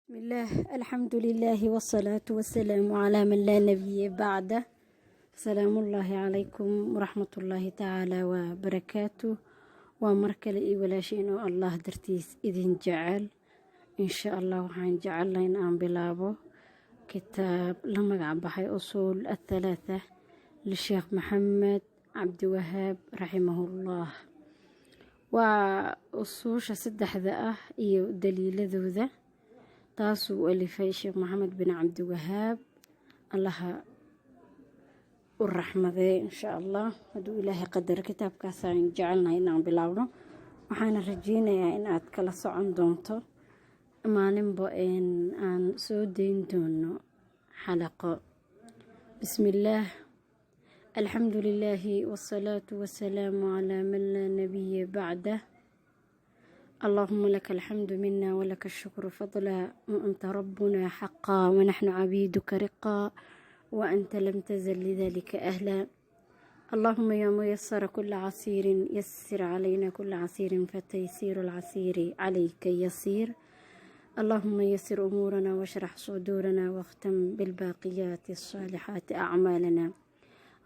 بسم الله الحمد لله والصلاة والسلام على من لا نبي بعده. سلام الله عليكم ورحمة الله تعالى وبركاته. ومركل ولا شيء الله درتيس إذن جعل إن شاء الله وحين جعل لين أن بلابه كتاب لما عبحي أصول الثلاثة للشيخ محمد عبد الوهاب رحمه الله. وأصوش سدح ذا إيو دليل ذو taasuu alifay sheekh maxamed bin cabdiwahaab allaha u raxmadee insha allah hadduu ilaahay qadaro kitaabkaasaan jecelnahay inaan bilaabno waxaana rajeynayaa in aad kala socon doonto maalinba aan soo dayn doono xalaqo. bismillaah alxamdu lilaahi wasalaatu wasalaamu calaa man laa nabiya bacdah. اللهم لك الحمد منا ولك الشكر فضلا وأنت ربنا حقا ونحن عبيدك رقا وأنت لم تزل لذلك أهلا. اللهم يا ميسر كل عسير يسر علينا كل عسير فتيسير العسير عليك يسير. اللهم يسر أمورنا واشرح صدورنا واختم بالباقيات الصالحات أعمالنا.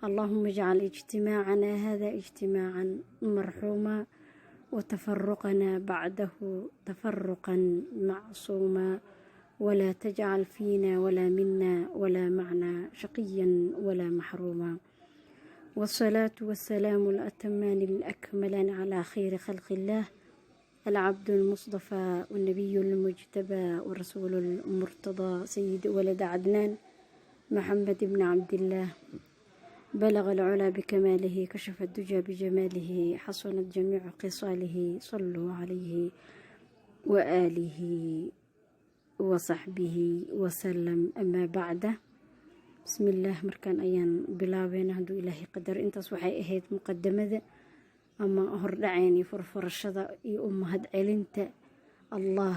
اللهم اجعل اجتماعنا هذا اجتماعا مرحوما وتفرقنا بعده تفرقا معصوما ولا تجعل فينا ولا منا ولا معنا شقيا ولا محروما. والصلاة والسلام الأتمان الأكملان على خير خلق الله العبد المصطفى والنبي المجتبى والرسول المرتضى سيد ولد عدنان محمد بن عبد الله. بلغ العلا بكماله كشف الدجى بجماله حصنت جميع خصاله صلوا عليه وآله وصحبه وسلم. أما بعد بسم الله مركان أيان بلابين هدو إلهي قدر انتاس وحي اهيد مقدمة أما هردعيني فرفرشة أمهد علنت الله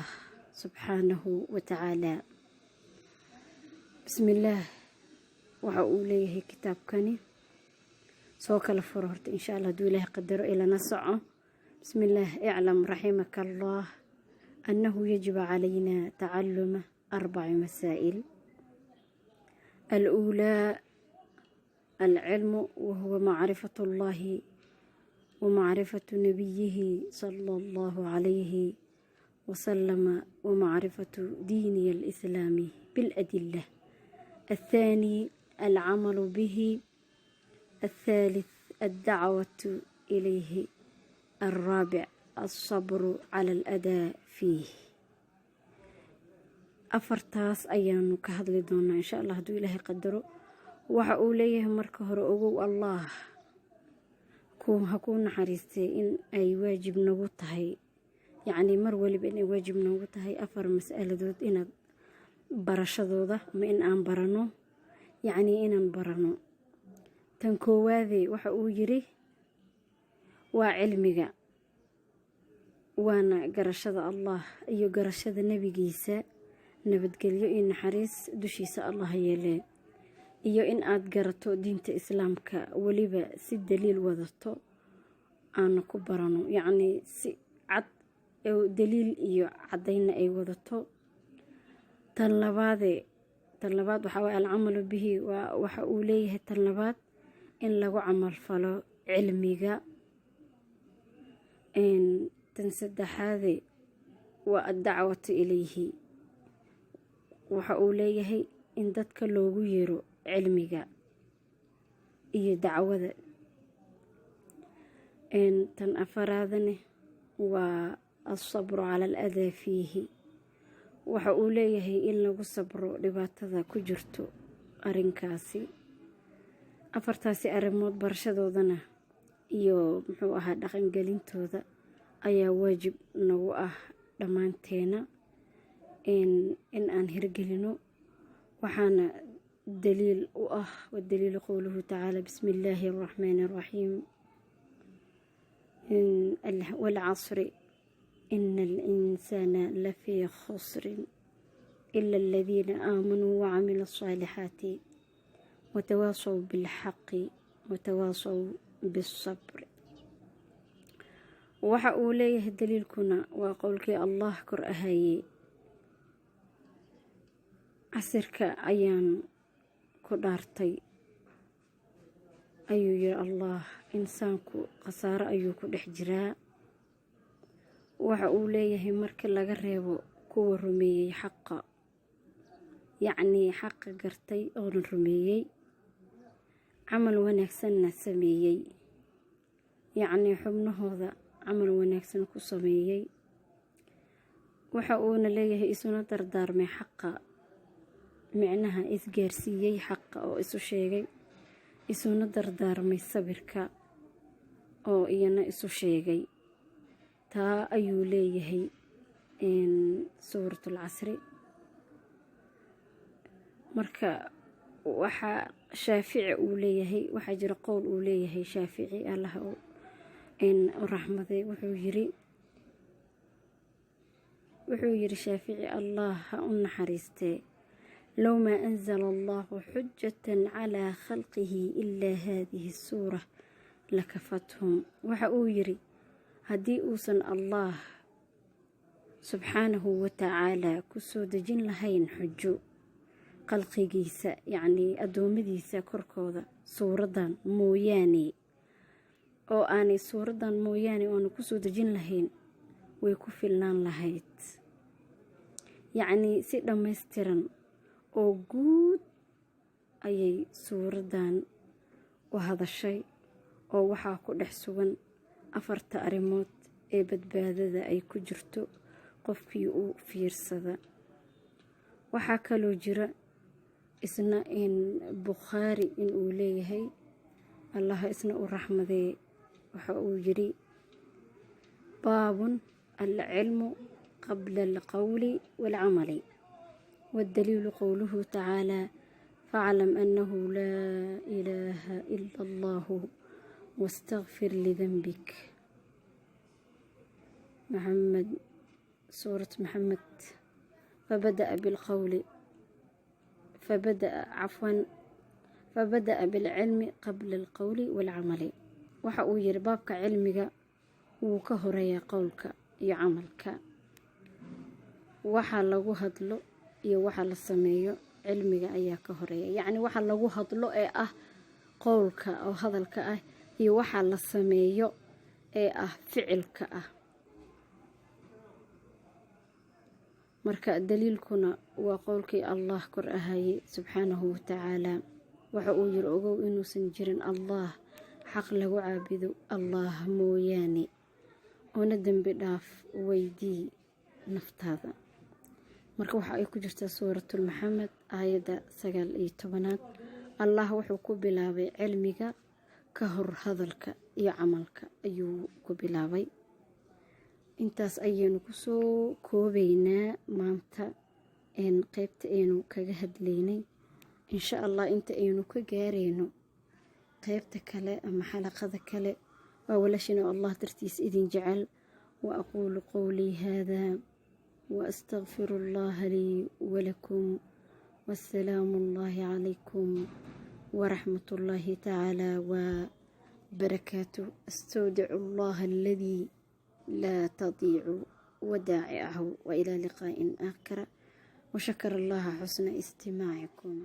سبحانه وتعالى. بسم الله وحاوليه كتاب كاني سوك الفرهرت إن شاء الله دوله قدر إلى نسعه. بسم الله اعلم رحمك الله أنه يجب علينا تعلم 4 مسائل. الأولى العلم وهو معرفة الله ومعرفة نبيه صلى الله عليه وسلم ومعرفة دين الإسلام بالأدلة. الثاني العمل به. الثالث الدعوة إليه. الرابع الصبر على الأداء فيه. أفرتاس أيان كهذا دونا إن شاء الله دو إلهي قدروا وحاوليه مركهر أقو الله كوم هكون حريستي إن أي واجب نوتهي يعني مرولي بإن واجب نوتهي أفر مسألة دود إن barashadooda ma in aan barano yacni inaan barano. tan koowaadee waxa uu yiri waa cilmiga waana garashada allah iyo garashada nabigiisa nabadgelyo iyo naxariis dushiisa allah yeelee iyo in aad garato diinta islaamka waliba si daliil wadato aan ku barano yacni si cad daliil iyo cadayna ay wadato. tan labaad waxa way alcamalu bihi waxa uu leeyahay tan labaad in lagu camal falo cilmiga. tan saddexaad waa ad-dacwatu ilayhi waxa uu leeyahay in dadka loogu yeero cilmiga iyo dacwada. tan afaraadna waa as-sabru cala al-adaa fiihi waxa uu leeyahay in lagu sabro dhibaatada ku jirto arinkaasi. afartaasi arrimood barashadoodana iyo muxuu ahaa dhaqangelintooda ayaa waajib nagu ah dhammaanteena in aan hirgelino. waxaana daliil u ah wadaliil qowluhu tacaala bismillaahi arraxmaani arraxiim walcasri إن الإنسان لفي خسر إلا الذين آمنوا وعملوا الصالحات وتواصوا بالحق وتواصوا بالصبر. waxa uu leeyahay daliilkuna waa qowlkii allah kor ahayey casirka ayaan ku dhaartay ayuu yiri allah, insaanku khasaaro ayuu ku dhex jiraa. waxa uu leeyahay marka laga reebo kuwa rumeeyey xaqa, yacnii xaqa gartay oona rumeeyey, camal wanaagsanna sameeyey, yacnii xubnahooda camal wanaagsan ku sameeyey. waxa uuna leeyahay isuna dardaarmay xaqa, micnaha isgaarsiiyey xaqa oo isu sheegay, isuna dardaarmay sabirka oo iyana isu sheegay. taa ayuu leeyahay suuratul casri. marka waxaa shaafici uu leeyahay, waxaa jira qowl uu leeyahay shaafici, allaha u raxmaday, wuxuu yiri shaafici, allah ha u naxariistee: low maa anzala allahu xujatan calaa khalqihi ilaa haadihi suura lakafathum. waxa uu yiri haddii uusan allah subxaanahu watacaalaa ku soo dejin lahayn xujo khalqigiisa, yacnii addoommadiisa korkooda suuraddan mooyaane, oo aanay suuraddan mooyaane oona ku soo dejin lahayn, way ku filnaan lahayd. yacnii si dhammaystiran oo guud ayay suuraddan u hadashay, oo waxaa ku dhex sugan 4 arrimood ee badbaadada ay ku jirto qofkii uu fiirsada. waxaa kaloo jira isna bukhaari inuu leeyahay, allaha isna u raxmadee, waxa uu yiri baabun alcilmu qabla alqowli waalcamali, waddaliilu qowluhu tacaalaa faclam annahu laa ilaaha ila allahu واستغفر لذنبك. سورة محمد. فبدأ بالعلم قبل القول والعمل. waxa uu yiri baabka cilmiga wuu ka horeeyaa qowlka iyo camalka. waxa lagu hadlo iyo waxa la sameeyo cilmiga ayaa ka horeeya, yacni waxa lagu hadlo ee ah qowlka oo hadalka ah, iyo waxa la sameeyo ee ah ficilka ah. marka daliilkuna waa qowlkii allah kor ahayey subxaanahu watacaalaa. waxa uu yiri ogow inuusan jirin allah xaq lagu caabudo allah mooyaane, oona dembi dhaaf weydii naftaada. marka waxa ay ku jirtaa suuratul maxamed aayadda 19. allah wuxuu ku bilaabay cilmiga ka hor hadalka iyo camalka ayuu ku bilaabay. intaas ayaynu kusoo koobaynaa maanta qaybta aynu kaga hadlaynay. insha allah inta aynu ka gaarayno qaybta kale ama xalaqada kale, waa walaashina allah dartiis idin jecel. wa aquulu qowlii haadaa wa astaqfiru allaha lii walakum, wassalaamu allahi calaykum ورحمة الله تعالى وبركاته. استودع الله الذي لا تضيع ودائعه، وإلى لقاء آخر، وشكر الله حسن استماعكم.